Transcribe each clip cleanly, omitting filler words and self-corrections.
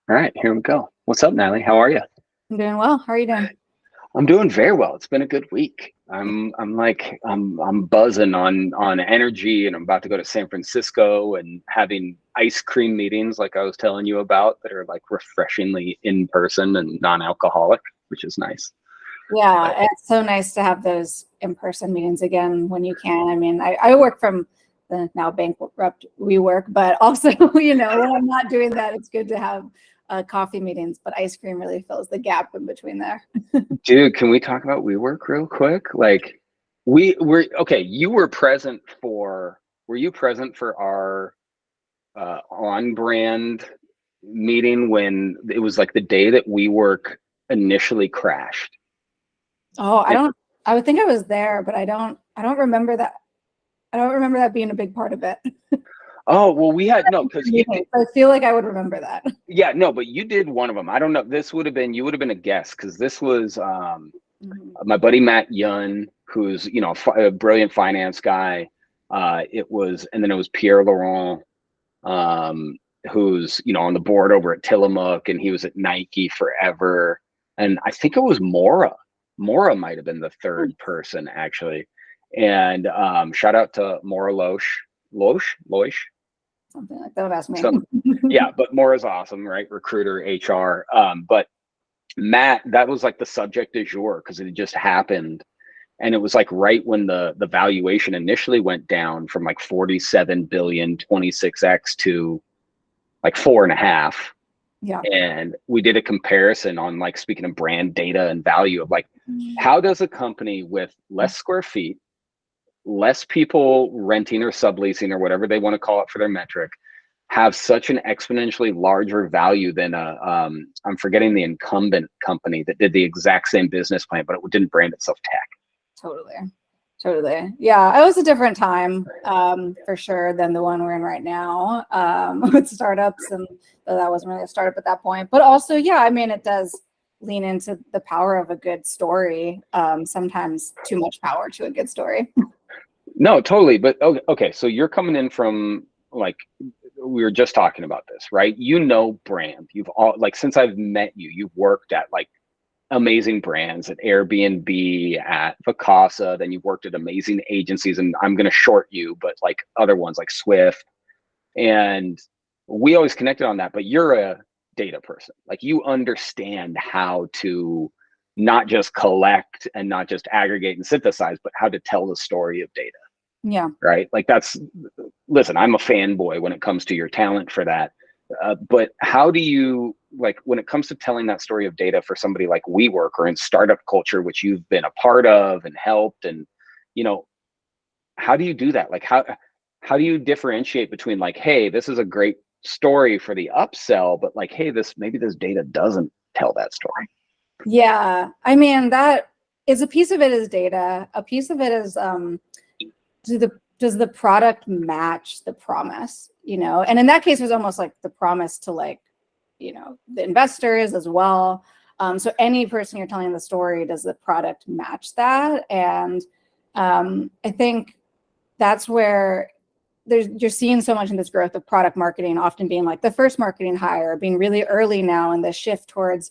All right, here we go. What's up, Natalie? How are you? I'm doing well. How are you doing? I'm doing very well. It's been a good week. I'm buzzing on energy, and I'm about to go to San Francisco and having ice cream meetings like I was telling you about that are like refreshingly in person and non-alcoholic, which is nice. Yeah, But it's so nice to have those in-person meetings again when you can. I mean, I work from the now bankrupt WeWork, but also, when I'm not doing that, it's good to have coffee meetings. But ice cream really fills the gap in between there. dude, can we talk about WeWork real quick? Like we were okay, were you present for our on brand meeting when it was like the day that WeWork initially crashed. Oh, It, I would think I was there, but I don't remember that. I don't remember that being a big part of it. oh well, we had no because you did, I feel like I would remember that. yeah, no, but you did one of them. I don't know. This would have been you would have been a guest because this was Mhm. my buddy Matt Yun, who's a brilliant finance guy. It was and then it was Pierre Laurent, um, who's on the board over at Tillamook, and he was at Nike forever. And I think it was Mora. Mora might have been the third person actually. And shout out to Mora Loesch. Something like that. Don't ask me. Some, yeah, but Mora's awesome, right? Recruiter, HR. But Matt, that was like the subject du jour because it just happened. And it was like right when the valuation initially went down from like 47 billion, 26x to like 4.5. Yeah. And we did a comparison on like speaking of brand data and value of like how does a company with less square feet, less people renting or subleasing or whatever they want to call it for their metric, have such an exponentially larger value than I'm forgetting the incumbent company that did the exact same business plan, but it didn't brand itself tech. Totally. Totally. Yeah, it was a different time for sure than the one we're in right now with startups. And that wasn't really a startup at that point. But also, yeah, I mean, it does lean into the power of a good story. Sometimes too much power to a good story. No, totally. But okay, so you're coming in from like we were just talking about this, right? Brand. You've all like since I've met you, you've worked at like amazing brands at Airbnb, at Vacasa, then you've worked at amazing agencies, and I'm going to short you, but like other ones like Swift. And we always connected on that, but you're a data person. Like you understand how to not just collect and not just aggregate and synthesize, but how to tell the story of data. Yeah. Right. Like listen, I'm a fanboy when it comes to your talent for that. But how do you like when it comes to telling that story of data for somebody like WeWork or in startup culture, which you've been a part of and helped, and you know, how do you do that? Like how do you differentiate between like, hey, this is a great story for the upsell, but like, hey, maybe this data doesn't tell that story. Yeah. I mean, that is a piece of it is data. A piece of it is does the product match the promise? And in that case, it was almost like the promise to like, the investors as well. So any person you're telling the story, does the product match that? And I think that's where you're seeing so much in this growth of product marketing, often being like the first marketing hire, being really early now in the shift towards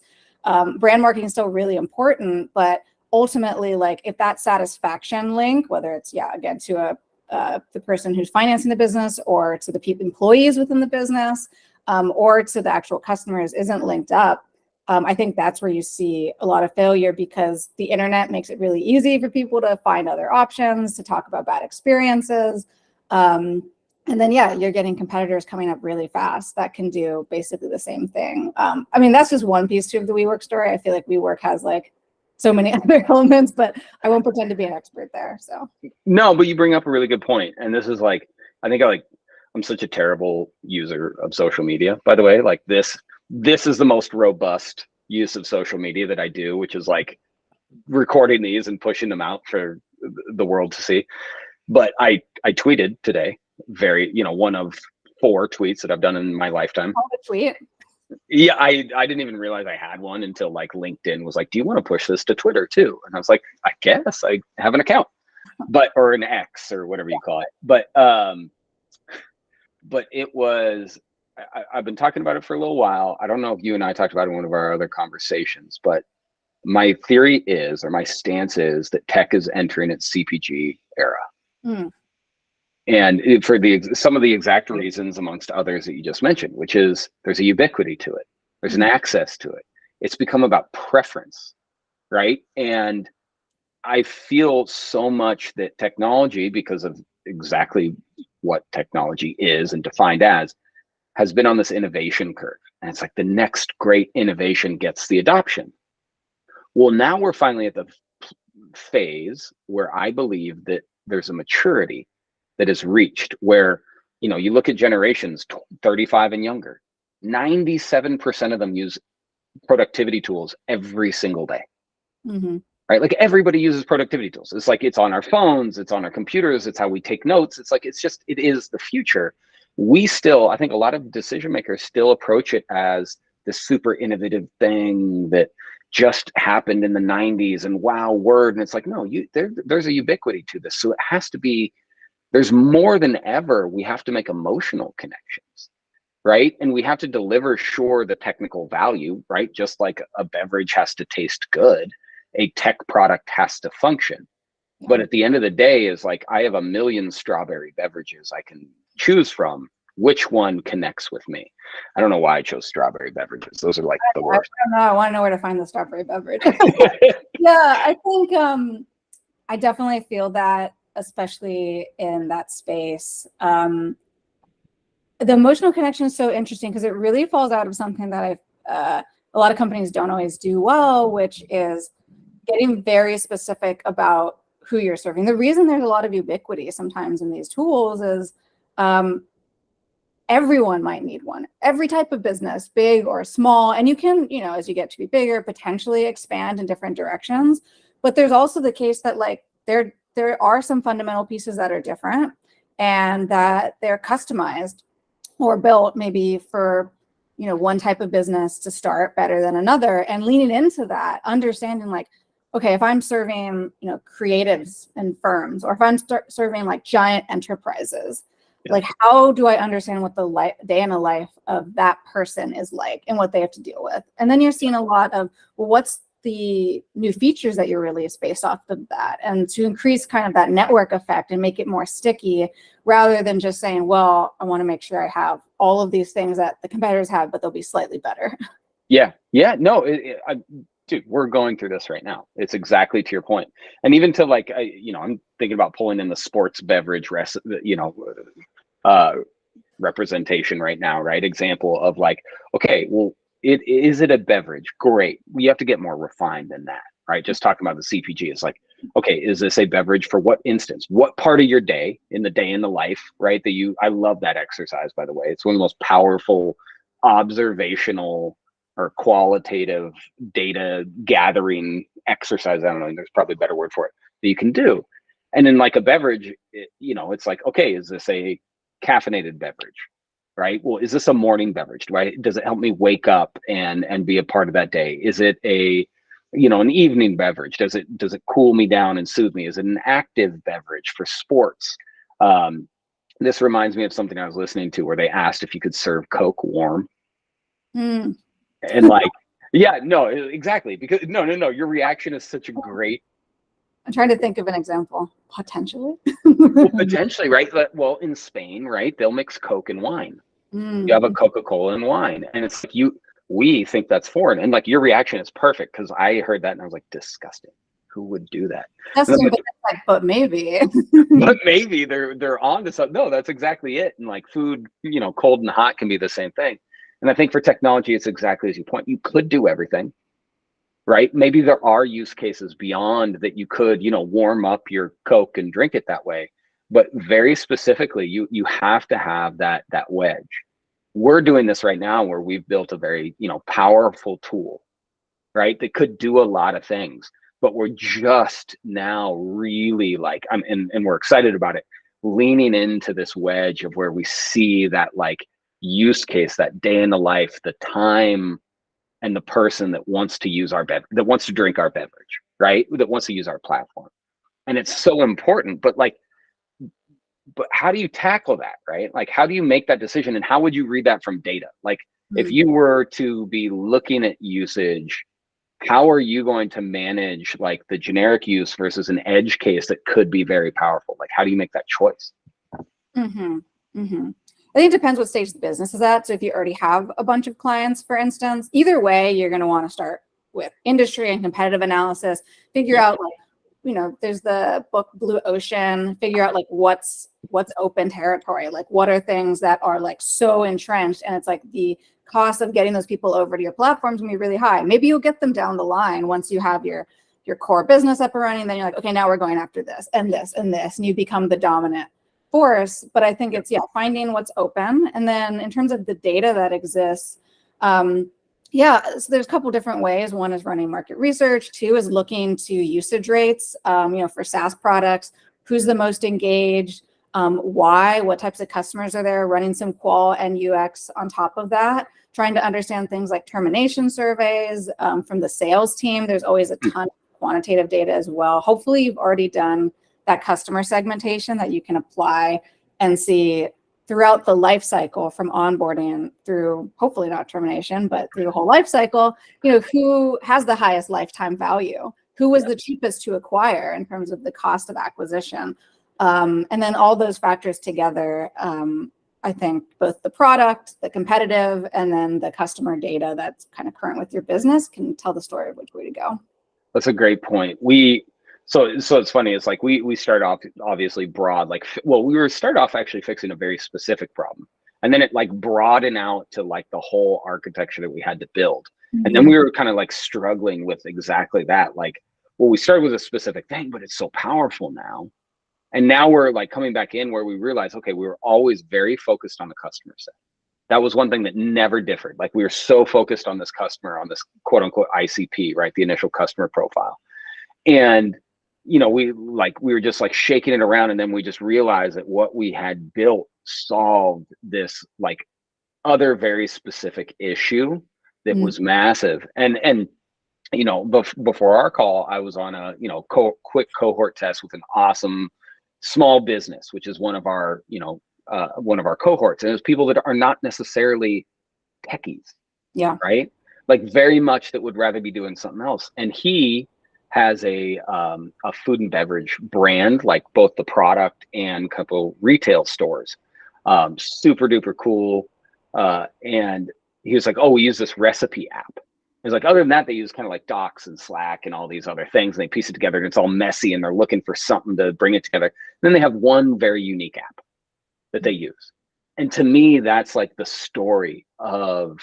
brand marketing is still really important, but ultimately, like if that satisfaction link, whether it's again to the person who's financing the business or to the employees within the business or to the actual customers isn't linked up, I think that's where you see a lot of failure because the internet makes it really easy for people to find other options, to talk about bad experiences. And then, you're getting competitors coming up really fast that can do basically the same thing. I mean, that's just one piece of the WeWork story. I feel like WeWork has like so many other elements, but I won't pretend to be an expert there. So no, but you bring up a really good point, and this is like I think I'm such a terrible user of social media, by the way. Like this is the most robust use of social media that I do, which is like recording these and pushing them out for the world to see. But I tweeted today, one of 4 tweets that I've done in my lifetime. I'll tweet. Yeah, I didn't even realize I had one until like LinkedIn was like, "Do you want to push this to Twitter too?" And I was like, "I guess I have an account." Or an X or whatever you call it. But it was I've been talking about it for a little while. I don't know if you and I talked about it in one of our other conversations, but my theory is, or my stance is, that tech is entering its CPG era. Mm. And for some of the exact reasons, amongst others, that you just mentioned, which is there's a ubiquity to it. There's an access to it. It's become about preference, right? And I feel so much that technology, because of exactly what technology is and defined as, has been on this innovation curve. And it's like the next great innovation gets the adoption. Well, now we're finally at the phase where I believe that there's a maturity that is reached where, you look at generations 35 and younger, 97% of them use productivity tools every single day. Mm-hmm. Right? Like everybody uses productivity tools. It's like it's on our phones, it's on our computers, it's how we take notes. It's like it is the future. I think a lot of decision makers still approach it as this super innovative thing that just happened in the 90s and wow, word. And it's like, no, there's a ubiquity to this. So it has to be, there's more than ever, we have to make emotional connections, right? And we have to deliver, sure, the technical value, right? Just like a beverage has to taste good, a tech product has to function. Yeah. But at the end of the day, is like, I have a million strawberry beverages I can choose from. Which one connects with me? I don't know why I chose strawberry beverages. Those are like the worst. I don't know. I want to know where to find the strawberry beverage. Yeah, I think I definitely feel that, especially in that space. The emotional connection is so interesting because it really falls out of something that a lot of companies don't always do well, which is getting very specific about who you're serving. The reason there's a lot of ubiquity sometimes in these tools is everyone might need one. Every type of business, big or small, and you can, as you get to be bigger, potentially expand in different directions. But there's also the case that like there are some fundamental pieces that are different and that they're customized or built maybe for one type of business to start better than another, and leaning into that, understanding like, okay, if I'm serving creatives and firms, or if I'm serving like giant enterprises, like how do I understand what the day in the life of that person is like and what they have to deal with? And then you're seeing a lot of, well, what's the new features that you release based off of that, and to increase kind of that network effect and make it more sticky, rather than just saying, well, I want to make sure I have all of these things that the competitors have, but they'll be slightly better. Yeah, no, dude, we're going through this right now. It's exactly to your point. And even to like, I'm thinking about pulling in the sports beverage representation right now, right? Example of like, okay, well, is it a beverage? Great. We have to get more refined than that, right? Just talking about the CPG, it's like, okay, is this a beverage for what instance? What part of your day in the life, right? I love that exercise, by the way. It's one of the most powerful observational or qualitative data gathering exercise. I don't know, there's probably a better word for it, that you can do. And in like a beverage, it's like, okay, is this a caffeinated beverage? Right? Well, is this a morning beverage? Does it help me wake up and be a part of that day? Is it an evening beverage? Does it cool me down and soothe me? Is it an active beverage for sports? This reminds me of something I was listening to where they asked if you could serve Coke warm. Mm. And like, yeah, no, exactly. Because no, your reaction is such a great. I'm trying to think of an example. Potentially. Well, potentially, right? Well, in Spain, right, they'll mix Coke and wine. You have a Coca-Cola and wine, and it's like we think that's foreign, and like your reaction is perfect because I heard that and I was like, disgusting. Who would do that? But maybe. But maybe they're on to something. No, that's exactly it. And like food, cold and hot can be the same thing. And I think for technology, it's exactly as you point. You could do everything, right? Maybe there are use cases beyond that you could, warm up your Coke and drink it that way. But very specifically, you have to have that wedge. We're doing this right now where we've built a very, powerful tool, right? That could do a lot of things, but we're just now really like, and we're excited about it, leaning into this wedge of where we see that like use case, that day in the life, the time, and the person that wants to use that wants to drink our beverage, right? That wants to use our platform. And it's so important, but like, but how do you tackle that, right? Like, how do you make that decision, and how would you read that from data? Like, if you were to be looking at usage, how are you going to manage like the generic use versus an edge case that could be very powerful? Like, how do you make that choice? Mm-hmm. Mm-hmm. I think it depends what stage the business is at. So if you already have a bunch of clients, for instance, either way, you're going to want to start with industry and competitive analysis, figure out like, you know, there's the book Blue Ocean, figure out like what's open territory, like what are things that are like so entrenched, and it's like the cost of getting those people over to your platforms can be really high. Maybe you'll get them down the line once you have your core business up and running. Then you're like, okay, now we're going after this and this and this, and you become the dominant force. But I think it's finding what's open, and then in terms of the data that exists, so there's a couple different ways. One is running market research. Two is looking to usage rates, for SaaS products, who's the most engaged, why, what types of customers are there, running some qual and UX on top of that, trying to understand things like termination surveys from the sales team. There's always a ton of quantitative data as well. Hopefully you've already done that customer segmentation that you can apply and see throughout the life cycle, from onboarding through, hopefully not termination, but through the whole life cycle, who has the highest lifetime value, who was the cheapest to acquire in terms of the cost of acquisition. And then all those factors together, I think both the product, the competitive, and then the customer data that's kind of current with your business can tell the story of which way to go. That's a great point. So it's funny. It's like we start off obviously broad, we started off actually fixing a very specific problem, and then it like broadened out to like the whole architecture that we had to build. And then we were kind of like struggling with exactly that. Like, well, we started with a specific thing, but it's so powerful now. And now we're like coming back in where we realize, okay, we were always very focused on the customer set. That was one thing that never differed. Like, we were so focused on this customer, on this quote unquote ICP, right? The initial customer profile. And we were just like shaking it around, and then we just realized that what we had built solved this like other very specific issue that was massive. And before our call, I was on a quick cohort test with an awesome small business, which is one of our cohorts, and it's people that are not necessarily techies, right? Like, very much that would rather be doing something else. And he has a food and beverage brand, like both the product and a couple retail stores. Super duper cool. And he was like, oh, we use this recipe app. He's like, other than that, they use kind of like Docs and Slack and all these other things, and they piece it together, and it's all messy, and they're looking for something to bring it together. And then they have one very unique app that they use. And to me, that's like the story of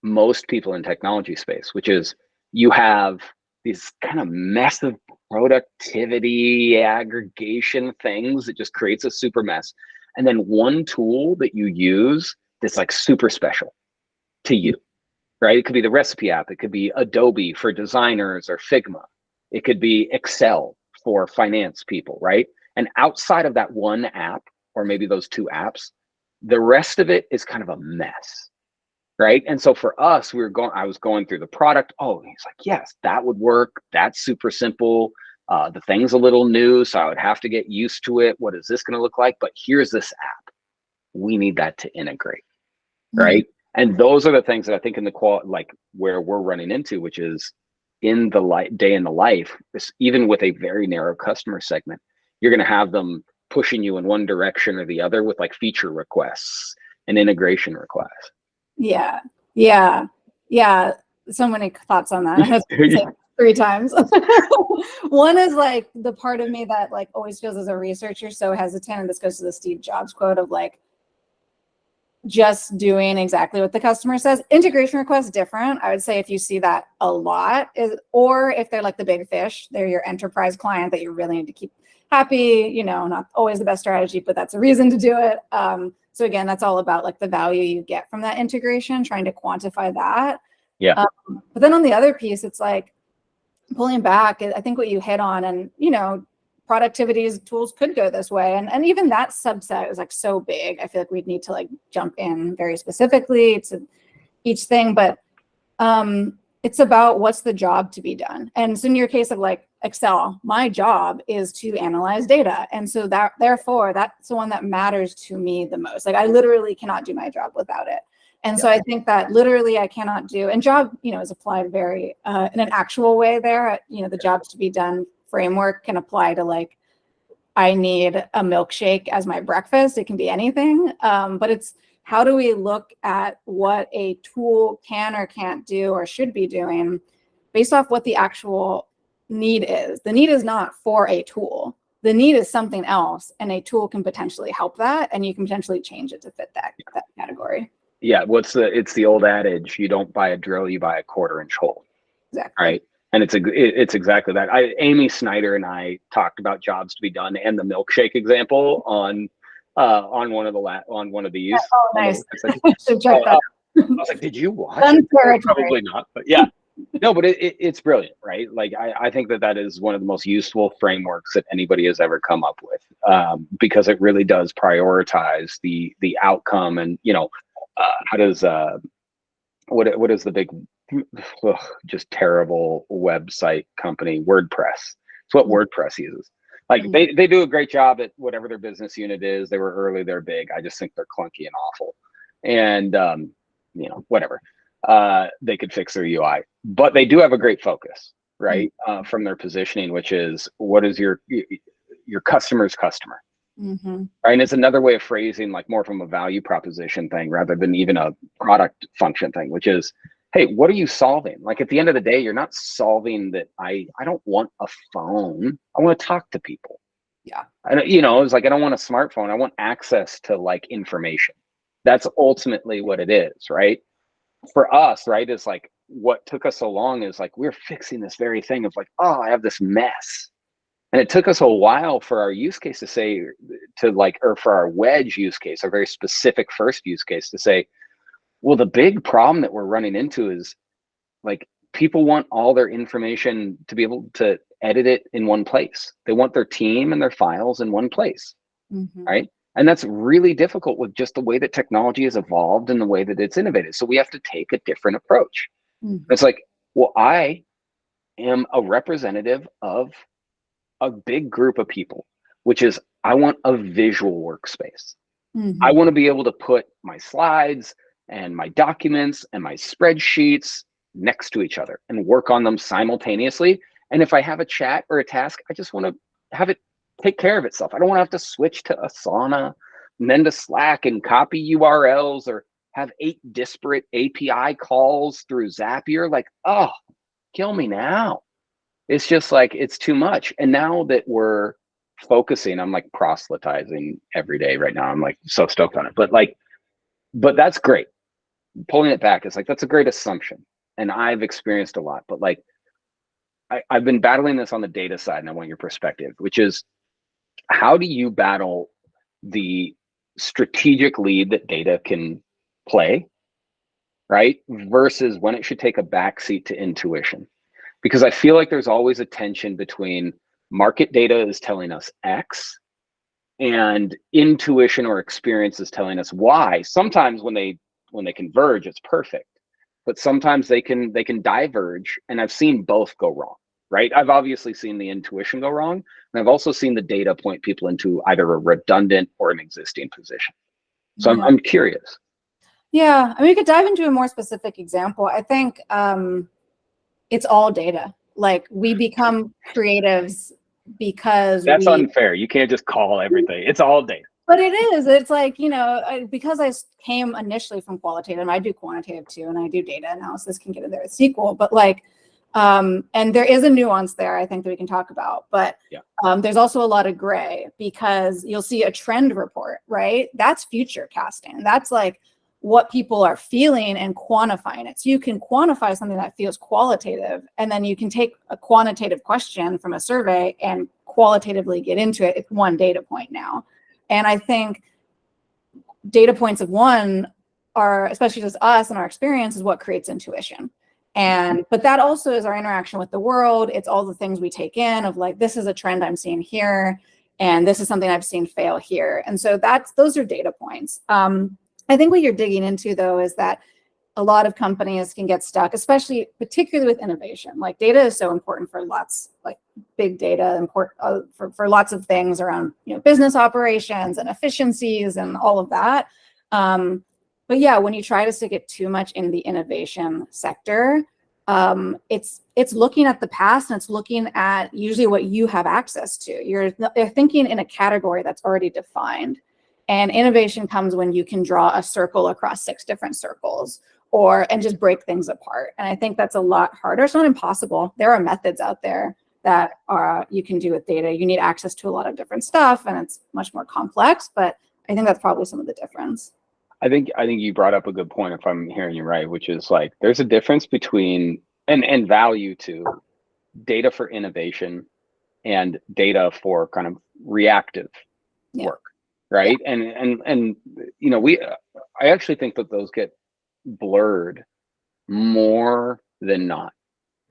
most people in technology space, which is you have these kind of massive productivity aggregation things that just creates a super mess. And then one tool that you use that's like super special to you, right? It could be the recipe app. It could be Adobe for designers, or Figma. It could be Excel for finance people, right? And outside of that one app, or maybe those two apps, the rest of it is kind of a mess. Right. And so for us, I was going through the product. Oh, he's like, yes, that would work. That's super simple. The thing's a little new, so I would have to get used to it. What is this going to look like? But here's this app. We need that to integrate. Right. And those are the things that I think in the like where we're running into, which is in the day in the life, even with a very narrow customer segment, you're going to have them pushing you in one direction or the other with like feature requests and integration requests. Yeah. So many thoughts on that. I have to say 3 times. One is like the part of me that like always feels as a researcher so hesitant, and this goes to the Steve Jobs quote of like just doing exactly what the customer says. Integration requests different. I would say if you see that a lot, or if they're like the big fish, they're your enterprise client that you really need to keep happy, not always the best strategy, but that's a reason to do it. So again, that's all about like the value you get from that integration, trying to quantify that. Yeah. But then on the other piece, it's like pulling back. I think what you hit on, and productivity tools could go this way, and even that subset is like so big. I feel like we'd need to like jump in very specifically to each thing. But it's about what's the job to be done. And so in your case of like Excel, my job is to analyze data. And so that, therefore, that's the one that matters to me the most. Like I literally cannot do my job without it. And so I think that literally I cannot do, and job, is applied very in an actual way there. The jobs to be done framework can apply to like, I need a milkshake as my breakfast. It can be anything, but it's how do we look at what a tool can or can't do or should be doing based off what the actual need is. The need is not for a tool. The need is something else, and a tool can potentially help that, and you can potentially change it to fit that category. Yeah, it's the old adage, you don't buy a drill, you buy a 1/4-inch hole. Exactly. Right. And it's exactly that. Amy Snyder and I talked about jobs to be done and the milkshake example on one of these. Oh, nice. So check that. I was like, did you watch it? Probably not, but yeah. No, but it's brilliant, right? Like I think that is one of the most useful frameworks that anybody has ever come up with, because it really does prioritize the outcome. And how does what is the big just terrible website company, WordPress? It's what WordPress uses. Like they do a great job at whatever their business unit is. They were early, they're big. I just think they're clunky and awful. And whatever. They could fix their UI, but they do have a great focus, right? From their positioning, which is what is your customer's customer. Mm-hmm. Right. And it's another way of phrasing, like more from a value proposition thing rather than even a product function thing, which is, hey, what are you solving? Like at the end of the day, you're not solving that. I don't want a phone. I want to talk to people. Yeah. And it's like, I don't want a smartphone. I want access to like information. That's ultimately what it is, right? For us, right, is like what took us so long is like we're fixing this very thing of like, oh, I have this mess. And it took us a while for our use case or for our wedge use case, our very specific first use case to say, well, the big problem that we're running into is like people want all their information to be able to edit it in one place. They want their team and their files in one place, right? And that's really difficult with just the way that technology has evolved and the way that it's innovated. So we have to take a different approach. It's like, well, I am a representative of a big group of people, which is I want a visual workspace. I want to be able to put my slides and my documents and my spreadsheets next to each other and work on them simultaneously. And if I have a chat or a task, I just want to have it take care of itself. I don't want to have to switch to Asana and then to Slack and copy URLs or have 8 disparate API calls through Zapier. Like, oh, kill me now. It's just like, it's too much. And now that we're focusing, I'm like proselytizing every day right now. I'm like so stoked on it. But that's great. Pulling it back is like, that's a great assumption. And I've experienced a lot, but like, I've been battling this on the data side, and I want your perspective, which is how do you battle the strategic lead that data can play, right? Versus when it should take a backseat to intuition. Because I feel like there's always a tension between market data is telling us X and intuition or experience is telling us Y. Sometimes when they converge, it's perfect. But sometimes they can diverge, and I've seen both go wrong, right? I've obviously seen the intuition go wrong, and I've also seen the data point people into either a redundant or an existing position. So I'm curious. Yeah, I mean, we could dive into a more specific example. I think it's all data. Like we become creatives because that's unfair. You can't just call everything. It's all data. But it is. It's like, because I came initially from qualitative, and I do quantitative too, and I do data analysis, can get in there with SQL. But like, and there is a nuance there, I think, that we can talk about. But there's also a lot of gray, because you'll see a trend report, right? That's future casting. That's like what people are feeling and quantifying it. So you can quantify something that feels qualitative, and then you can take a quantitative question from a survey and qualitatively get into it. It's one data point now. And I think data points of one are, especially just us and our experience, is what creates intuition. But that also is our interaction with the world. It's all the things we take in of like, this is a trend I'm seeing here, and this is something I've seen fail here. And so those are data points. I think what you're digging into though is that a lot of companies can get stuck, particularly with innovation. Like data is so important for lots, like big data, for lots of things around, business operations and efficiencies and all of that. But yeah, when you try to stick it too much in the innovation sector, it's looking at the past, and it's looking at usually what you have access to. You're thinking in a category that's already defined. And innovation comes when you can draw a circle across 6 different circles, and just break things apart. And I think that's a lot harder. It's not impossible. There are methods out there that you can do with data. You need access to a lot of different stuff, and it's much more complex. But I think that's probably some of the difference. I think you brought up a good point, if I'm hearing you right, which is like there's a difference between and value to data for innovation and data for kind of reactive work, right? Yeah. And I actually think that those get blurred more than not.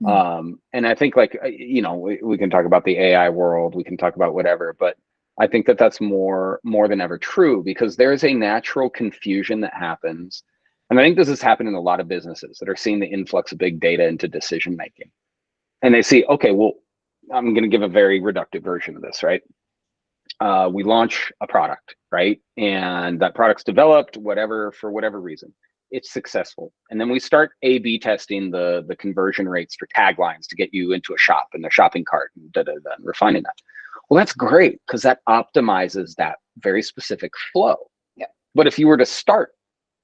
And I think we can talk about the AI world, we can talk about whatever, but I think that that's more than ever true, because there is a natural confusion that happens. And I think this has happened in a lot of businesses that are seeing the influx of big data into decision making. And they see, okay, well, I'm going to give a very reductive version of this, right? We launch a product, right? And that product's developed, for whatever reason, it's successful. And then we start A/B testing the conversion rates for taglines to get you into a shop and a shopping cart and refining that. Well, that's great, because that optimizes that very specific flow. Yeah. But if you were to start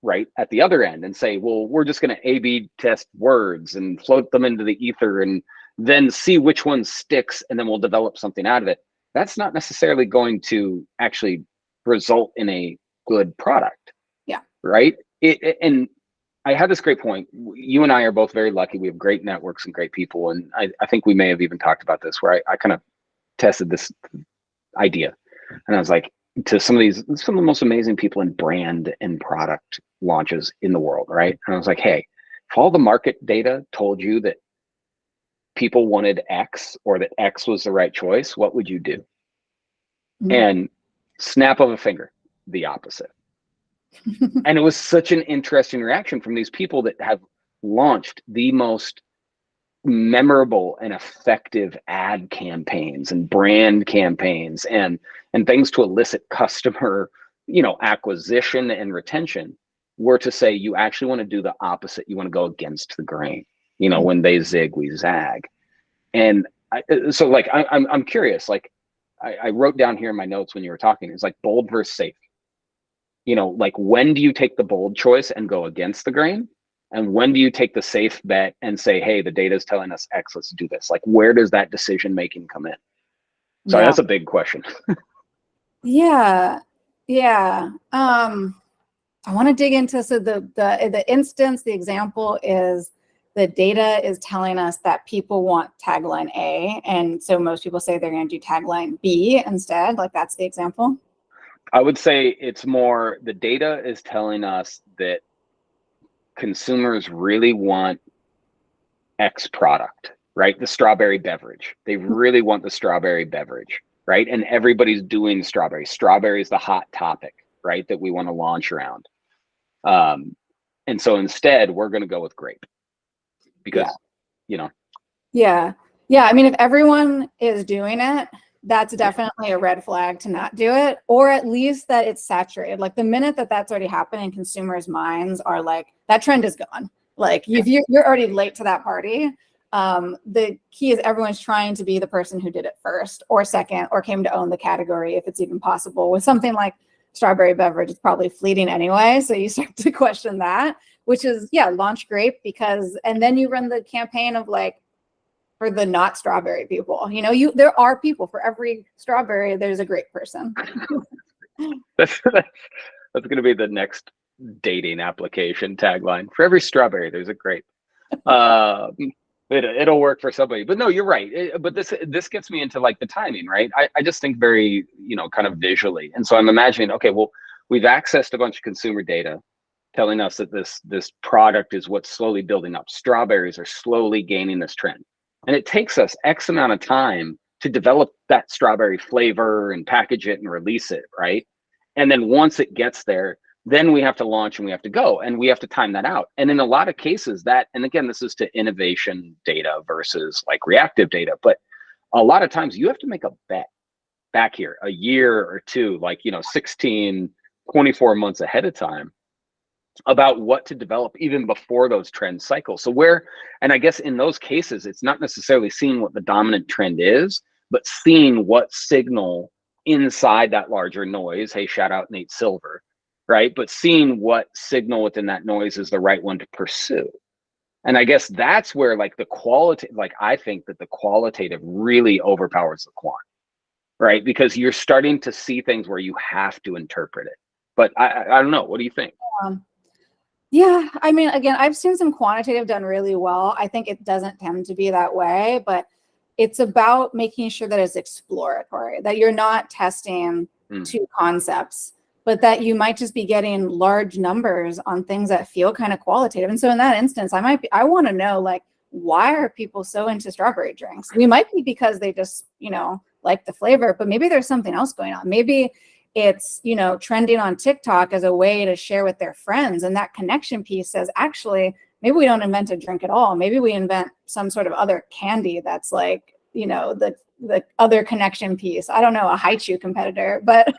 right at the other end and say, well, we're just going to A/B test words and float them into the ether and then see which one sticks, and then we'll develop something out of it, that's not necessarily going to actually result in a good product. Yeah. Right. And I had this great point. You and I are both very lucky. We have great networks and great people. And I think we may have even talked about this, where I kind of tested this idea, and I was like, to some of the most amazing people in brand and product launches in the world, right? And I was like, hey, if all the market data told you that people wanted X, or that X was the right choice, what would you do? Mm-hmm. And snap of a finger, the opposite. And it was such an interesting reaction from these people that have launched the most memorable and effective ad campaigns and brand campaigns and things to elicit customer, acquisition and retention, were to say, you actually want to do the opposite. You want to go against the grain. When they zig, we zag. And I'm curious, like I wrote down here in my notes when you were talking, it's like bold versus safe. When do you take the bold choice and go against the grain? And when do you take the safe bet and say, hey, the data is telling us X, let's do this? Like, where does that decision making come in? So that's a big question. Yeah. I want to dig into, so the instance, the example is the data is telling us that people want tagline A. And so most people say they're going to do tagline B instead. Like, that's the example. I would say it's more, the data is telling us that consumers really want X product, right? The strawberry beverage. They really want the strawberry beverage, right? And everybody's doing strawberry. Strawberry is the hot topic, right? That we want to launch around. And so instead, we're going to go with grape, because, Yeah. I mean, if everyone is doing it, that's definitely a red flag to not do it, or at least that it's saturated. Like, the minute that that's already happening, consumers' minds are like, that trend is gone. Like, if you're already late to that party. The key is everyone's trying to be the person who did it first or second, or came to own the category, if it's even possible. With something like strawberry beverage, it's probably fleeting anyway. So you start to question that, which is, launch grape, and then you run the campaign of like, for the not strawberry people, there are people for every strawberry. There's a grape person. That's going to be the next dating application tagline. For every strawberry, there's a grape. It'll work for somebody, but no, you're right. But this gets me into like the timing, right? I just think very, kind of visually. And so I'm imagining, okay, well, we've accessed a bunch of consumer data telling us that this product is what's slowly building up. Strawberries are slowly gaining this trend. And it takes us X amount of time to develop that strawberry flavor and package it and release it, right? And then once it gets there, Then we have to launch and we have to go and we have to time that out. And in a lot of cases that, and again, this is to innovation data versus like reactive data, but a lot of times you have to make a bet back here a year or two, like, 16, 24 months ahead of time about what to develop even before those trends cycle. So and I guess in those cases, it's not necessarily seeing what the dominant trend is, but seeing what signal inside that larger noise. Hey, shout out Nate Silver, right? But seeing what signal within that noise is the right one to pursue. And I guess that's where like the quality, like I think that the qualitative really overpowers the quant, right? Because you're starting to see things where you have to interpret it. But I don't know. What do you think? Yeah, I mean, again, I've seen some quantitative done really well. I think it doesn't tend to be that way, but it's about making sure that it's exploratory, that you're not testing two concepts, but that you might just be getting large numbers on things that feel kind of qualitative. And so in that instance, I want to know, like, why are people so into strawberry drinks? We might be because they just, like the flavor, but maybe there's something else going on. Maybe it's, trending on TikTok as a way to share with their friends. And that connection piece says, actually, maybe we don't invent a drink at all. Maybe we invent some sort of other candy that's like, the other connection piece. I don't know, a haichu competitor, but,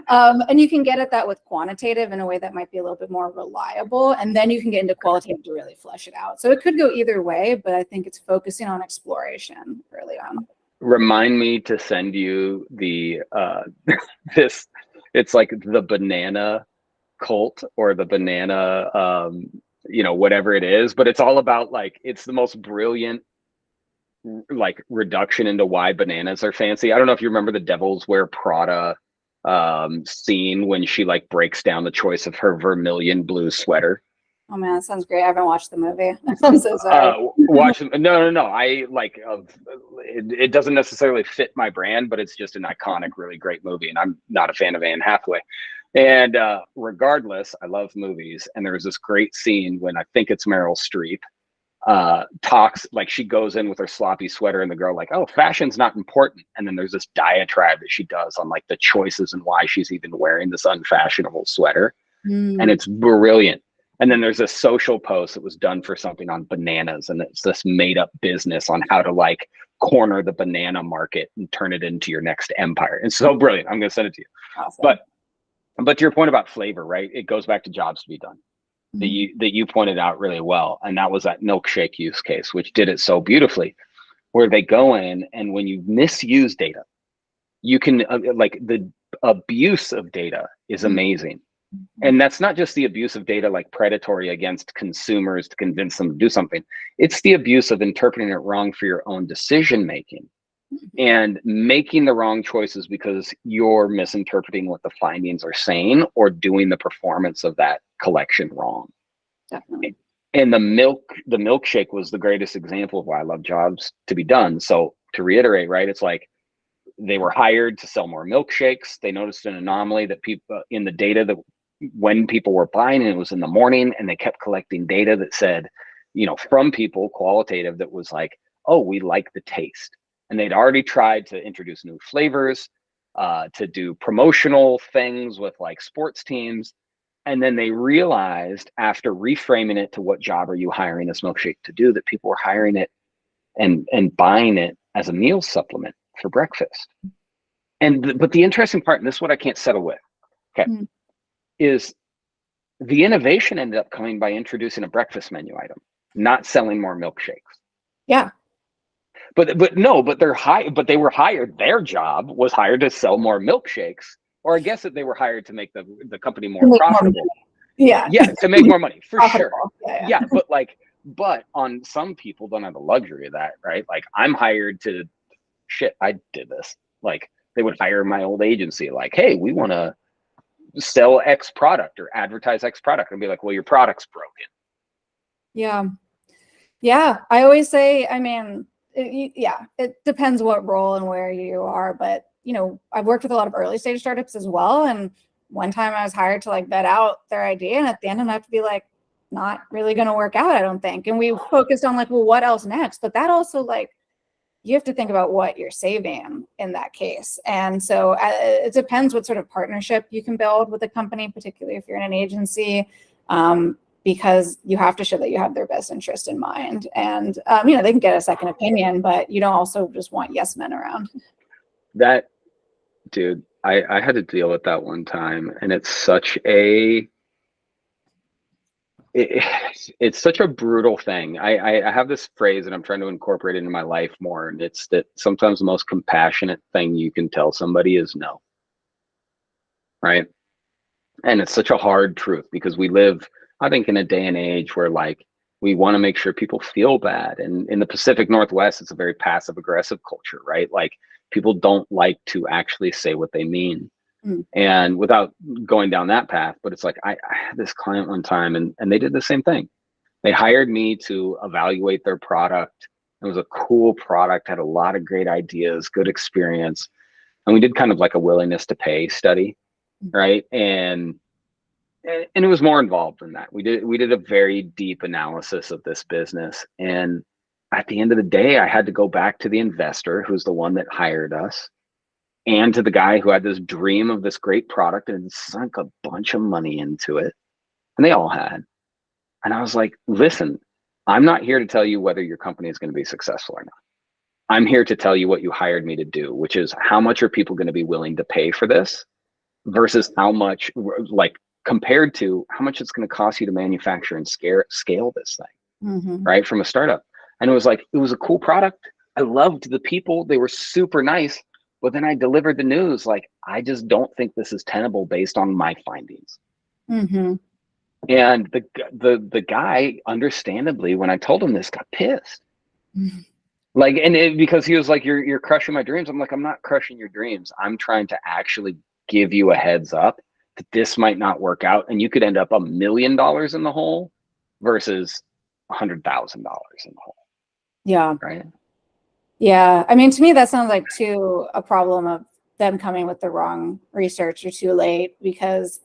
and you can get at that with quantitative in a way that might be a little bit more reliable. And then you can get into qualitative to really flesh it out. So it could go either way, but I think it's focusing on exploration early on. Remind me to send you the it's like the banana cult or the banana whatever it is, but it's all about like, it's the most brilliant like reduction into why bananas are fancy. I don't know if you remember the Devils Wear Prada scene when she like breaks down the choice of her vermilion blue sweater. Oh man, that sounds great. I haven't watched the movie. I'm so sorry. Watch no. I like it doesn't necessarily fit my brand, but it's just an iconic, really great movie. And I'm not a fan of Anne Hathaway. And regardless, I love movies. And there was this great scene when I think it's Meryl Streep talks, like she goes in with her sloppy sweater and the girl like, oh, fashion's not important. And then there's this diatribe that she does on like the choices and why she's even wearing this unfashionable sweater. And it's brilliant. And then there's a social post that was done for something on bananas, and it's this made up business on how to like corner the banana market and turn it into your next empire. It's so brilliant. I'm going to send it to you. Awesome. But to your point about flavor, right? It goes back to jobs to be done that you pointed out really well. And that was that milkshake use case, which did it so beautifully, where they go in and when you misuse data, you can like the abuse of data is amazing. And that's not just the abuse of data, like predatory against consumers to convince them to do something. It's the abuse of interpreting it wrong for your own decision making and making the wrong choices because you're misinterpreting what the findings are saying or doing the performance of that collection wrong. Definitely. And the milkshake was the greatest example of why I love jobs to be done. So to reiterate, right, it's like they were hired to sell more milkshakes. They noticed an anomaly that people in the data that when people were buying, and it was in the morning, and they kept collecting data that said, from people, qualitative, that was like, oh, we like the taste. And they'd already tried to introduce new flavors, to do promotional things with like sports teams. And then they realized after reframing it to what job are you hiring this milkshake to do, that people were hiring it and buying it as a meal supplement for breakfast. But the interesting part, and this is what I can't settle with, is the innovation ended up coming by introducing a breakfast menu item, not selling more milkshakes. Yeah. But they were hired, their job was hired to sell more milkshakes, or I guess that they were hired to make the company more profitable. Yeah, to make more money, for sure. Yeah. But on some people don't have the luxury of that, right? Like I'm hired to I did this. Like they would hire my old agency, like, hey, we want to sell X product or advertise X product, and be like, well, your product's broken. Yeah. I always say, I mean, it depends what role and where you are, but I've worked with a lot of early stage startups as well. And one time I was hired to like vet out their idea, and at the end I have to be like, not really going to work out, I don't think. And we focused on like, well, what else next? But that also like, you have to think about what you're saving in that case. And so it depends what sort of partnership you can build with a company, particularly if you're in an agency, because you have to show that you have their best interest in mind. And, you know, they can get a second opinion, but you don't also just want yes men around. That, dude, I had to deal with that one time, and it's such a, it's such a brutal thing. I have this phrase and I'm trying to incorporate it into my life more. And it's that sometimes the most compassionate thing you can tell somebody is no. Right. And it's such a hard truth because we live, I think, in a day and age where like we want to make sure people feel bad. And in the Pacific Northwest, it's a very passive aggressive culture, right? Like people don't like to actually say what they mean. And without going down that path, but it's like I had this client one time and they did the same thing. They hired me to evaluate their product. It was a cool product, had a lot of great ideas, good experience. And we did kind of like a willingness to pay study, right? And it was more involved than that. We did a very deep analysis of this business. And at the end of the day, I had to go back to the investor, who's the one that hired us, and to the guy who had this dream of this great product and sunk a bunch of money into it. And they all had. And I was like, listen, I'm not here to tell you whether your company is going to be successful or not. I'm here to tell you what you hired me to do, which is how much are people going to be willing to pay for this versus how much, like compared to how much it's going to cost you to manufacture and scale this thing, right? From a startup. And it was like, it was a cool product. I loved the people. They were super nice. But then I delivered the news, like, I just don't think this is tenable based on my findings. And the guy, understandably, when I told him this, got pissed. Like, and because he was like, you're crushing my dreams. I'm like, I'm not crushing your dreams. I'm trying to actually give you a heads up that this might not work out. And you could end up $1 million in the hole versus $100,000 in the hole. Yeah. Right. Yeah. I mean, to me, that sounds like a problem of them coming with the wrong research or too late, because,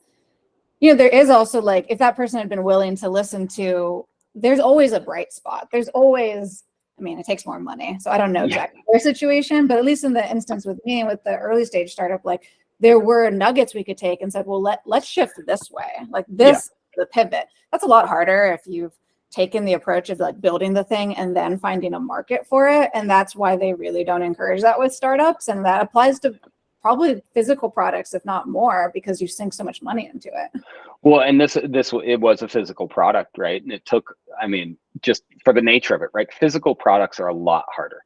you know, there is also like, if that person had been willing to listen to, there's always a bright spot. There's always, I mean, it takes more money. So I don't know exactly their situation, but at least in the instance with me, with the early stage startup, like there were nuggets we could take and said, well, let's shift this way. Like this, the pivot. That's a lot harder if you've taken the approach of like building the thing and then finding a market for it. And that's why they really don't encourage that with startups. And that applies to probably physical products, if not more, because you sink so much money into it. Well, and it was a physical product, right? And it took, I mean, just for the nature of it, right? Physical products are a lot harder,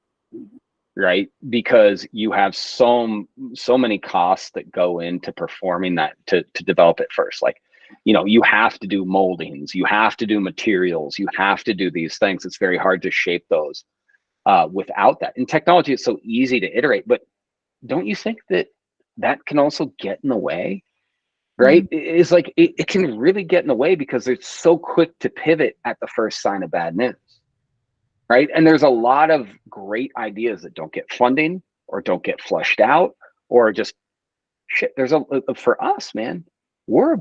right? Because you have so many costs that go into performing that to develop it first. Like, you know, you have to do moldings, you have to do materials, you have to do these things. It's very hard to shape those without that. In technology, it's so easy to iterate, but don't you think that can also get in the way? Right? It's like it can really get in the way because they're so quick to pivot at the first sign of bad news. Right? And there's a lot of great ideas that don't get funding or don't get flushed out or just shit. For us, man, we're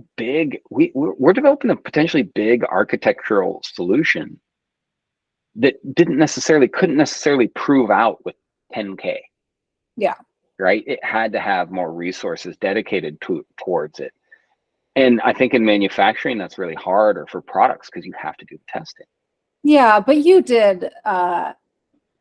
developing a potentially big architectural solution that couldn't necessarily prove out with 10K. Yeah. Right? It had to have more resources dedicated towards it. And I think in manufacturing, that's really hard, or for products, because you have to do the testing. Yeah, but you did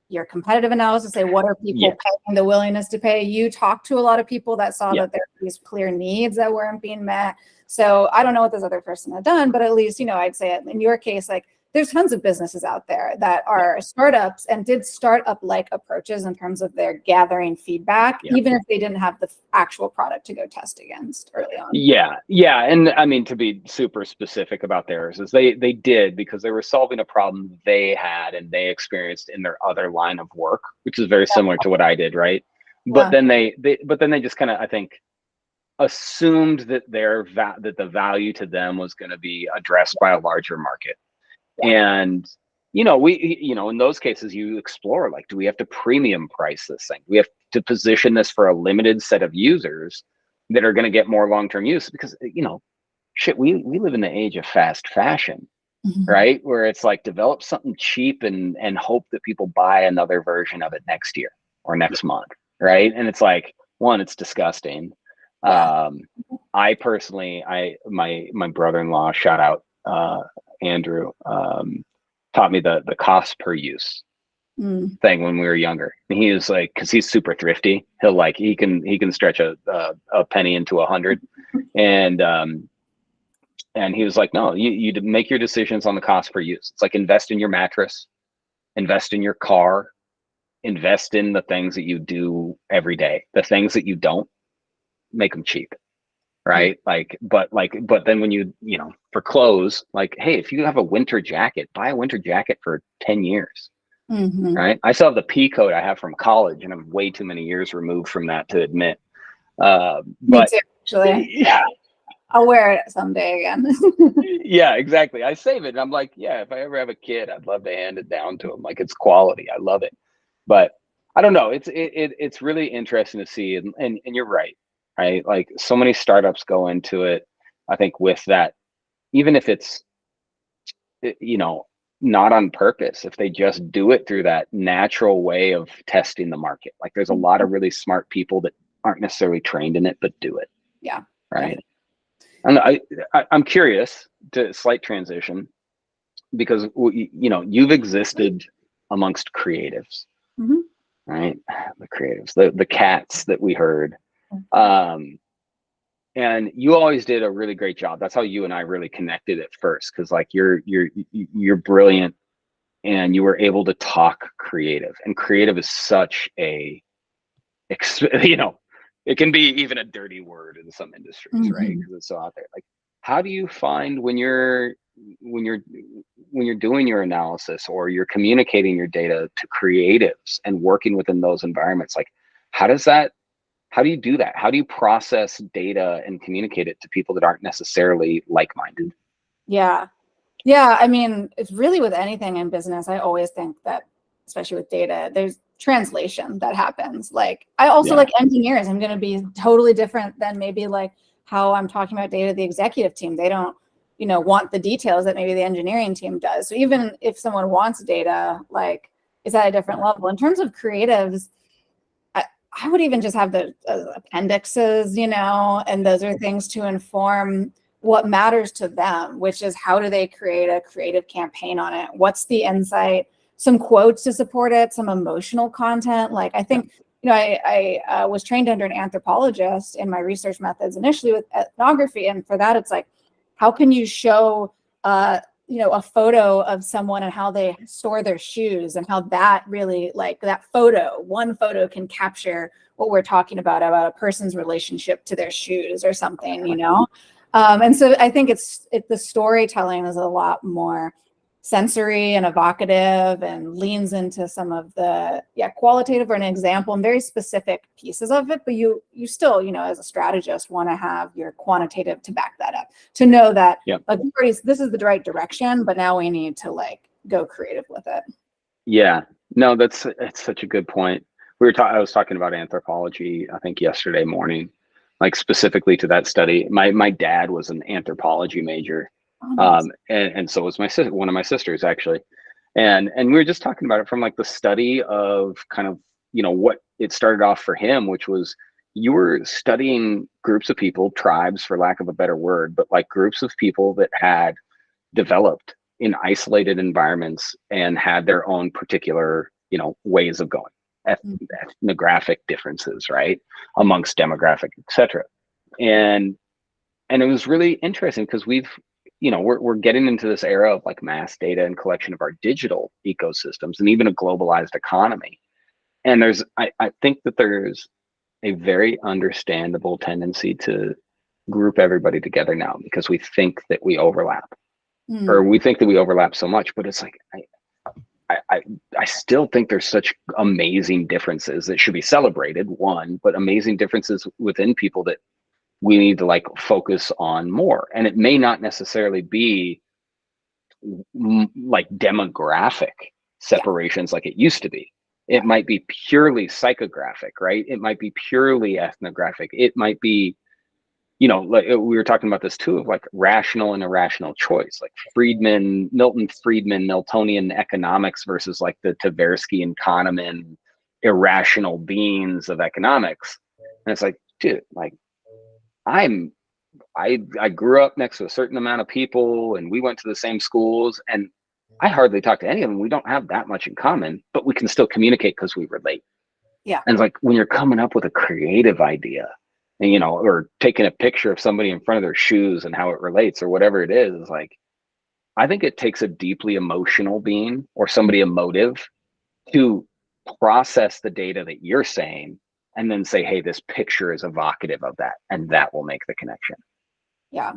your competitive analysis, say what are people paying, the willingness to pay. You talked to a lot of people that saw that there were these clear needs that weren't being met. So I don't know what this other person had done, but at least, you know, I'd say in your case, like there's tons of businesses out there that are startups and did startup-like approaches in terms of their gathering feedback, even if they didn't have the actual product to go test against early on. Yeah. And I mean, to be super specific about theirs is they did, because they were solving a problem they had and they experienced in their other line of work, which is very similar to what I did, right? But then they just kind of, I think, assumed that that the value to them was going to be addressed by a larger market. And, you know, in those cases, you explore, like, do we have to premium price this thing? We have to position this for a limited set of users that are going to get more long-term use, because, you know, shit, we live in the age of fast fashion. right? Where it's like develop something cheap and hope that people buy another version of it next year or next month, right? And it's like, one, it's disgusting. Yeah. I personally, my brother-in-law, shout out Andrew, taught me the cost per use thing when we were younger. And he was like, because he's super thrifty, he'll like he can stretch a penny into 100, and he was like, no, you make your decisions on the cost per use. It's like invest in your mattress, invest in your car, invest in the things that you do every day. The things that you don't, make them cheap, right? But then when you know, for clothes, like, hey, if you have a winter jacket, buy a winter jacket for 10 years. Right? I still have the P code I have from college, and I'm way too many years removed from that to admit. Me But too, actually. yeah, I'll wear it someday again. yeah, exactly. I save it, and I'm like, yeah, if I ever have a kid, I'd love to hand it down to him. Like, it's quality. I love it. But I don't know. It's really interesting to see, and you're right, right? Like, so many startups go into it, I think, with that, even if it's, you know, not on purpose, if they just do it through that natural way of testing the market. Like, there's a lot of really smart people that aren't necessarily trained in it, but do it. Yeah. Right. And I'm curious, to slight transition, because you know, you've existed amongst creatives, right? The creatives, the cats that we heard, and you always did a really great job. That's how you and I really connected at first, because like you're brilliant, and you were able to talk creative, and creative is such a you know, it can be even a dirty word in some industries, right? Because it's so out there. Like, how do you find when you're doing your analysis, or you're communicating your data to creatives and working within those environments? Like, how do you do that? How do you process data and communicate it to people that aren't necessarily like-minded? Yeah. Yeah. I mean, it's really with anything in business. I always think that, especially with data, there's translation that happens. Like, I also like engineers. I'm going to be totally different than maybe like how I'm talking about data, the executive team. They don't, you know, want the details that maybe the engineering team does. So even if someone wants data, like, it's at a different level. In terms of creatives, I would even just have the appendixes, you know, and those are things to inform what matters to them, which is how do they create a creative campaign on it? What's the insight? Some quotes to support it, some emotional content. Like, I think, you know, I was trained under an anthropologist in my research methods initially with ethnography. And for that, it's like, how can you show, you know, a photo of someone and how they store their shoes, and how that really, like, that one photo can capture what we're talking about a person's relationship to their shoes or something, you know? And so I think the storytelling is a lot more sensory and evocative, and leans into some of the qualitative or an example and very specific pieces of it. But you still, you know, as a strategist, want to have your quantitative to back that up, to know that like, this is the right direction, but now we need to like go creative with it. Yeah, no, that's such a good point. I was talking about anthropology, I think yesterday morning, like specifically to that study. My dad was an anthropology major. And so was one of my sisters, actually. And we were just talking about it from like the study of kind of, you know, what it started off for him, which was, you were studying groups of people, tribes for lack of a better word, but like groups of people that had developed in isolated environments and had their own particular, you know, ways of going, ethnographic differences, right, amongst demographic, etc. And it was really interesting, because we're getting into this era of like mass data and collection of our digital ecosystems, and even a globalized economy. And I think that there's a very understandable tendency to group everybody together now, because we think that we overlap, or we think that we overlap so much. But it's like, I still think there's such amazing differences that should be celebrated, but amazing differences within people that we need to like focus on more. And it may not necessarily be like demographic separations like it used to be. It might be purely psychographic, right? It might be purely ethnographic. It might be you know, like we were talking about this too, of like rational and irrational choice, like Milton Friedman, Miltonian economics versus like the Tversky and Kahneman irrational beings of economics. And it's like, dude, like I'm, I grew up next to a certain amount of people and we went to the same schools and I hardly talk to any of them. We don't have that much in common, but we can still communicate because we relate. Yeah. And it's like when you're coming up with a creative idea and, you know, or taking a picture of somebody in front of their shoes and how it relates or whatever it is, like, I think it takes a deeply emotional being or somebody emotive to process the data that you're saying and then say, hey, this picture is evocative of that. And that will make the connection. Yeah.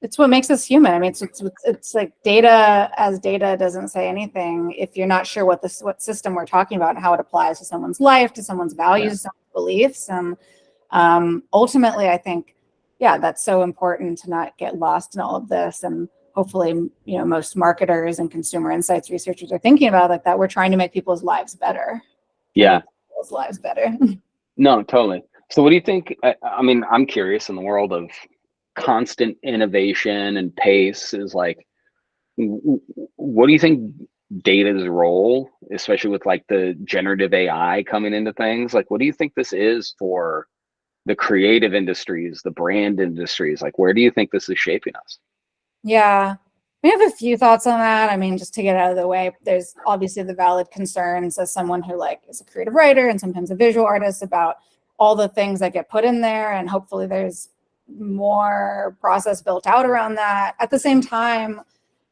It's what makes us human. I mean, it's like data as data doesn't say anything if you're not sure what system we're talking about and how it applies to someone's life, to someone's values, someone's beliefs. And ultimately, I think, yeah, that's so important to not get lost in all of this. And hopefully, you know, most marketers and consumer insights researchers are thinking about like that. We're trying to make people's lives better. Yeah. People's lives better. No, totally. So what do you think? I mean, I'm curious in the world of constant innovation and pace is like, what do you think data's role, especially with like the generative AI coming into things? Like, what do you think this is for the creative industries, the brand industries? Like, where do you think this is shaping us? Yeah, we have a few thoughts on that. I mean, just to get out of the way, there's obviously the valid concerns as someone who like is a creative writer and sometimes a visual artist about all the things that get put in there. And hopefully there's more process built out around that. At the same time,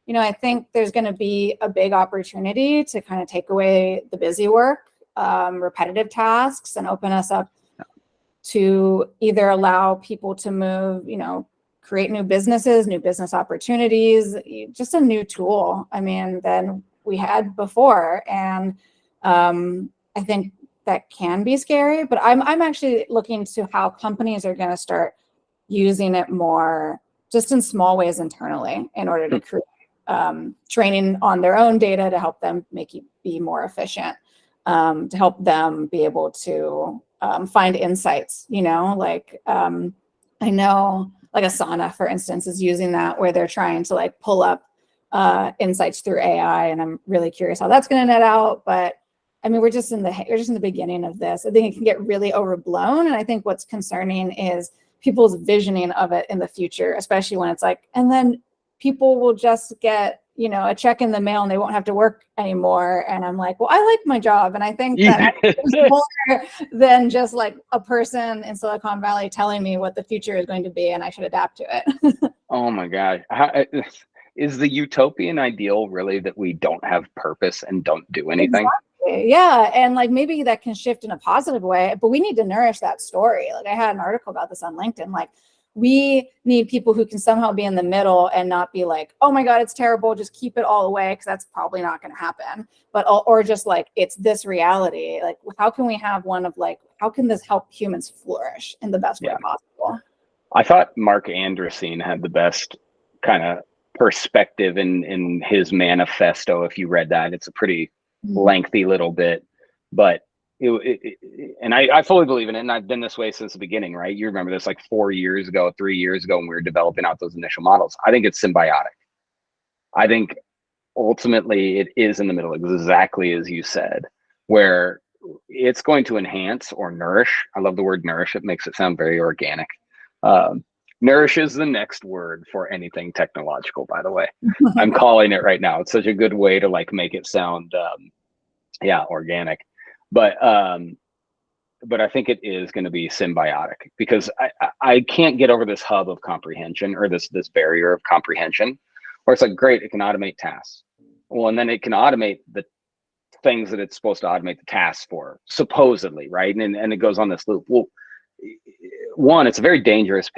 you know, I think there's going to be a big opportunity to kind of take away the busy work, repetitive tasks, and open us up to either allow people to move, you know, create new businesses, new business opportunities, just a new tool, I mean, than we had before. And I think that can be scary, but I'm actually looking to how companies are going to start using it more just in small ways internally in order to create training on their own data to help them make it be more efficient, to help them be able to find insights, you know, like I know like Asana, for instance, is using that where they're trying to like pull up insights through AI. And I'm really curious how that's going to net out. But I mean, we're just in the beginning of this. I think it can get really overblown. And I think what's concerning is people's visioning of it in the future, especially when it's like, and then people will just get, you know, a check in the mail and they won't have to work anymore. And I'm like, well, I like my job. And I think that there's more than just like a person in Silicon Valley telling me what the future is going to be and I should adapt to it. Oh my God. Is the utopian ideal really that we don't have purpose and don't do anything? Exactly. Yeah. And like maybe that can shift in a positive way, but we need to nourish that story. Like I had an article about this on LinkedIn, like we need people who can somehow be in the middle and not be like, oh my God, it's terrible, just keep it all away, because that's probably not going to happen. But or just like, it's this reality. Like, how can we have one of like, how can this help humans flourish in the best way possible? I thought Mark Andreessen had the best kind of perspective in his manifesto. If you read that, it's a pretty lengthy little bit, but and I fully believe in it, and I've been this way since the beginning, right? You remember this like 3 years ago when we were developing out those initial models. I think it's symbiotic. I think ultimately it is in the middle, exactly as you said, where it's going to enhance or nourish. I love the word nourish. It makes it sound very organic. Nourish is the next word for anything technological, by the way. I'm calling it right now. It's such a good way to like make it sound organic. But I think it is going to be symbiotic, because I can't get over this hub of comprehension, or this barrier of comprehension, where it's like, great, it can automate tasks. Well, and then it can automate the things that it's supposed to automate the tasks for, supposedly, right? And it goes on this loop. Well, one, it's a very dangerous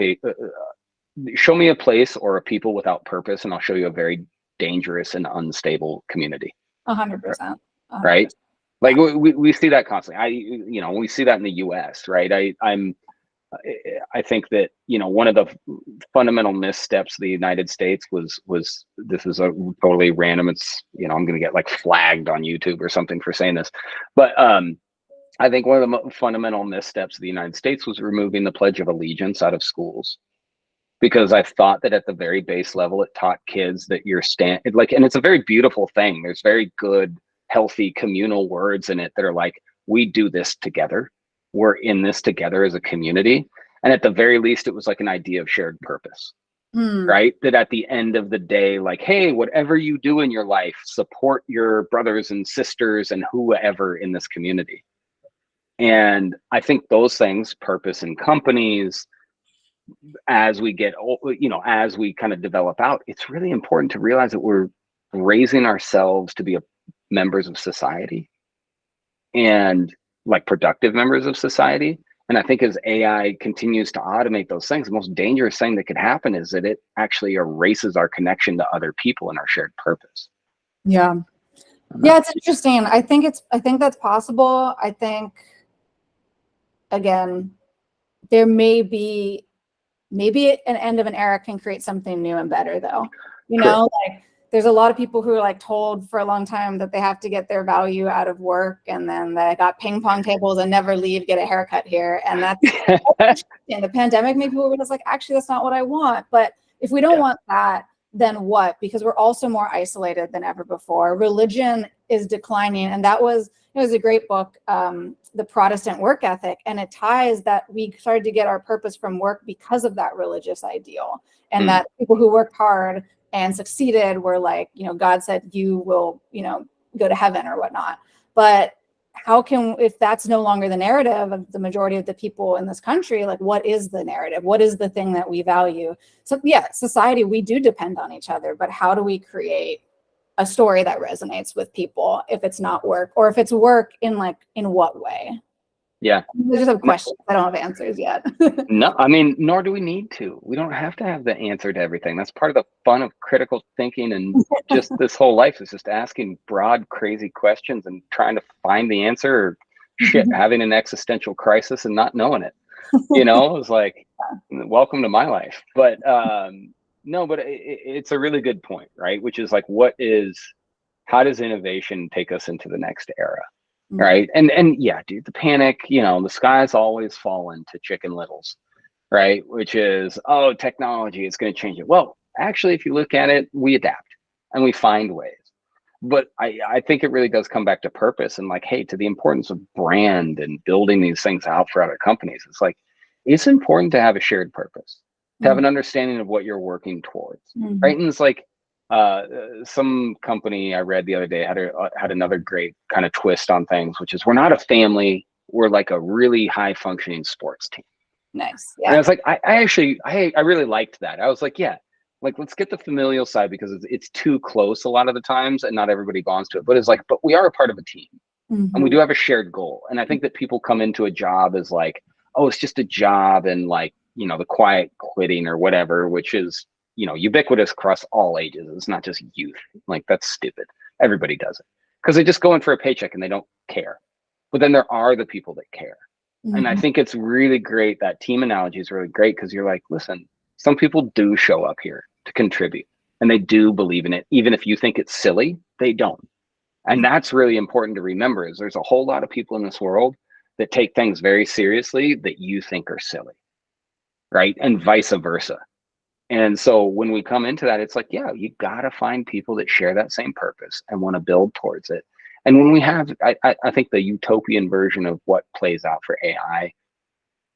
show me a place or a people without purpose, and I'll show you a very dangerous and unstable community. 100%. Right? Like we see that constantly. We see that in the US, right? I think that, you know, one of the fundamental missteps of the United States was this is a totally random, it's, you know, I'm going to get like flagged on YouTube or something for saying this, but I think one of the fundamental missteps of the United States was removing the Pledge of Allegiance out of schools. because I thought that at the very base level, it taught kids that and it's a very beautiful thing. There's very good, healthy communal words in it that are like, we do this together. We're in this together as a community. And at the very least, it was like an idea of shared purpose, right? That at the end of the day, like, hey, whatever you do in your life, support your brothers and sisters and whoever in this community. And I think those things, purpose in companies, as we get old, as we kind of develop out, it's really important to realize that we're raising ourselves to be members of society, and like productive members of society. And I think as AI continues to automate those things, the most dangerous thing that could happen is that it actually erases our connection to other people and our shared purpose. Yeah. Yeah, it's interesting. I think that's possible. I think, again, there may be an end of an era can create something new and better, though. Like there's a lot of people who are like told for a long time that they have to get their value out of work, and then they got ping pong tables and never leave, get a haircut here. And that's in the pandemic, maybe people were just like, actually, that's not what I want. But if we don't want that, then what? Because we're also more isolated than ever before. Religion is declining. And it was a great book, The Protestant Work Ethic. And it ties that we started to get our purpose from work because of that religious ideal. And that people who worked hard and succeeded were like, God said, you will, go to heaven or whatnot. But if that's no longer the narrative of the majority of the people in this country, like what is the narrative? What is the thing that we value? So yeah, society, we do depend on each other, but how do we create a story that resonates with people if it's not work, or if it's work in what way? Yeah. I just have questions. I don't have answers yet. No, I mean, nor do we need to. We don't have to have the answer to everything. That's part of the fun of critical thinking, and just this whole life is just asking broad, crazy questions and trying to find the answer, or having an existential crisis and not knowing it. It's like, welcome to my life. But no, but it's a really good point, right? Which is like, how does innovation take us into the next era? Right. And yeah, dude, the panic, the sky's always fallen to Chicken Littles, right? Which is, oh, technology is going to change it. Well, actually, if you look at it, we adapt and we find ways. But I think it really does come back to purpose and like, hey, to the importance of brand and building these things out for other companies. It's like, it's important to have a shared purpose, to have an understanding of what you're working towards, right? And it's like, some company I read the other day had another great kind of twist on things, which is, we're not a family, we're like a really high functioning sports team. Nice. Yeah. And I was like, I really liked that. I was like, yeah, like, let's get the familial side, because it's too close a lot of the times and not everybody bonds to it. But it's like, but we are a part of a team, and we do have a shared goal. And I think that people come into a job as like, oh, it's just a job, and like, the quiet quitting or whatever, which is, ubiquitous across all ages. It's not just youth. Like, that's stupid. Everybody does it because they just go in for a paycheck and they don't care. But then there are the people that care. And I think it's really great. That team analogy is really great, because you're like, listen, some people do show up here to contribute, and they do believe in it. Even if you think it's silly, they don't. And that's really important to remember, is there's a whole lot of people in this world that take things very seriously that you think are silly, right? And vice versa. And so when we come into that, it's like, yeah, you got to find people that share that same purpose and want to build towards it. And when we have, I think the utopian version of what plays out for AI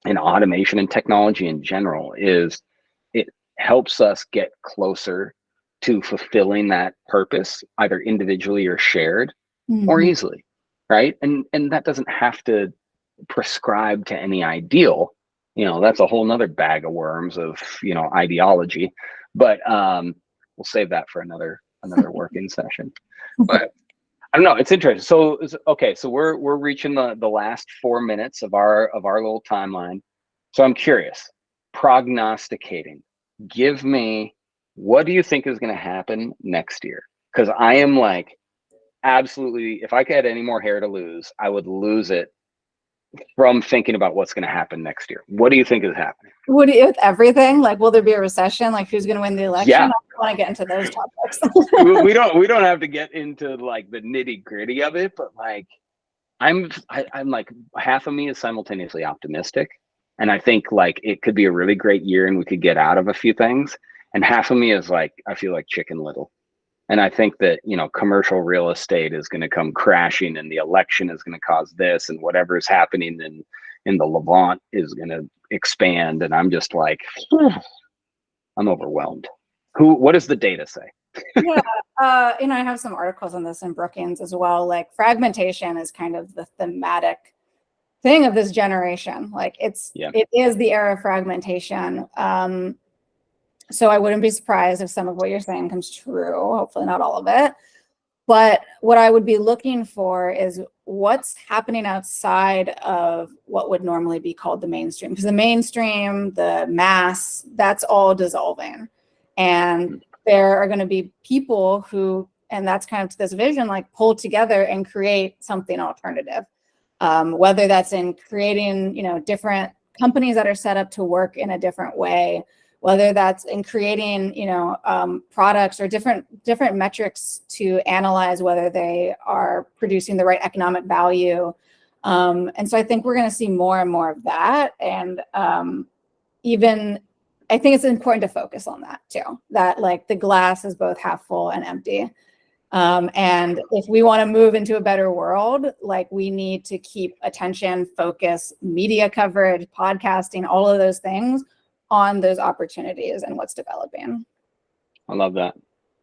and automation and technology in general is, it helps us get closer to fulfilling that purpose, either individually or shared, or easily, right? And that doesn't have to prescribe to any ideal. That's a whole nother bag of worms of, ideology, but we'll save that for another working session. But I don't know, it's interesting. So okay, so we're reaching the last 4 minutes of our little timeline. So I'm curious, prognosticating, give me, what do you think is going to happen next year? Because I am like, absolutely, if I had any more hair to lose, I would lose it from thinking about what's going to happen next year. What do you think is happening? With everything, like, will there be a recession? Like, who's going to win the election? Yeah. I don't want to get into those topics. we don't have to get into like the nitty gritty of it, but like, I'm like, half of me is simultaneously optimistic, And I think like it could be a really great year and we could get out of a few things. And half of me is like, I feel like Chicken Little. And I think that, you know, commercial real estate is going to come crashing and the election is going to cause this, and whatever is happening in the Levant is going to expand. And I'm just like, I'm overwhelmed. What does the data say? Yeah, you know, I have some articles on this in Brookings as well. Like fragmentation is kind of the thematic thing of this generation. Like it is the era of fragmentation. So I wouldn't be surprised if some of what you're saying comes true. Hopefully not all of it. But what I would be looking for is what's happening outside of what would normally be called the mainstream. Because the mainstream, the mass, that's all dissolving. And there are going to be people who, and that's kind of this vision, like pull together and create something alternative. Whether that's in creating, you know, different companies that are set up to work in a different way, whether that's in creating, you know, products or different metrics to analyze whether they are producing the right economic value. And so I think we're going to see more and more of that. And even I think it's important to focus on that too, that like the glass is both half full and empty. And if we want to move into a better world, like we need to keep attention, focus, media coverage, podcasting, all of those things on those opportunities and what's developing. I love that.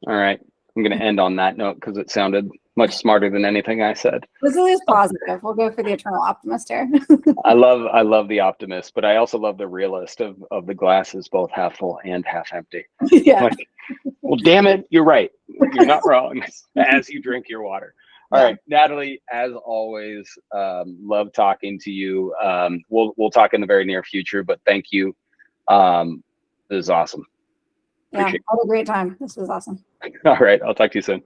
All right. I'm going to end on that note because it sounded much smarter than anything I said. This is positive. We'll go for the eternal optimist here. I love the optimist, but I also love the realist of the glass is both half full and half empty. Yeah. Like, well, damn it, you're right. You're not wrong as you drink your water. All right, Natalie, as always, love talking to you. We'll talk in the very near future, but thank you. This is awesome. Yeah, had a great time. This was awesome. All right, I'll talk to you soon.